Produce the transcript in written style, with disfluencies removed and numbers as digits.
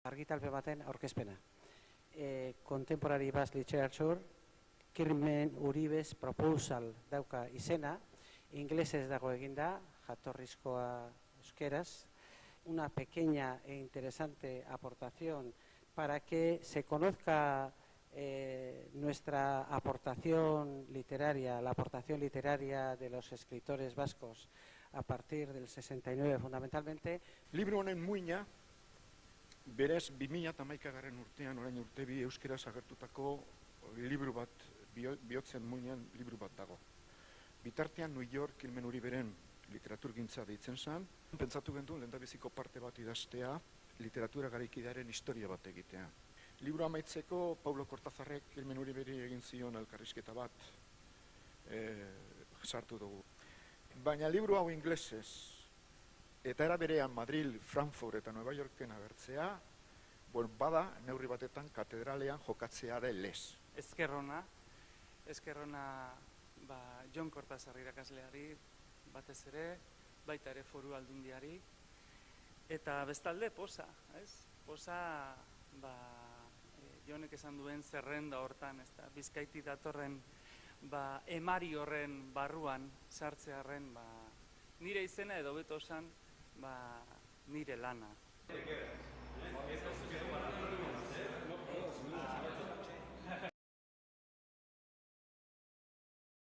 argitalpe baten aurkezpena. Contemporary Basque Literature, Kirmen Uribes Proposal dauka izena, inglesez dago eginda, jatorrizkoa euskeraz, una pequeña e interesante aportación para que se conozca nuestra aportación literaria, la aportación literaria de los escritores vascos a partir del 69 fundamentalmente. Libro honen muina, berez 2011 urtean, orain urte bi euskeraz agertutako liburu bat, bihotzen muinean liburu bat dago. Bitartean New York Kirmen Uriberen literaturgintza deitzen zen, pentsatu gendu lehendabiziko parte bat idaztea, literatura garaikidearen historia bat egitea. Liburu amaitzeko Paulo Cortazarrek Kirmen Uriberi egin zion elkarrizketa bat sartu dugu. Baina liburu hau inglesez, eta era berean Madrid, Frankfurt eta Nueva Yorken agertzea, bada neurri batetan katedralean jokatzeare lez. Ezkerrona Jon Cortazar irakasleari batez ere, baita ere Foru Aldundiari, eta bestalde posa, ez? Posa, Jonek esan duen zerrenda hortan, Bizkaiti datorren emari horren barruan sartzearen nire izena edo beto esan nire lana.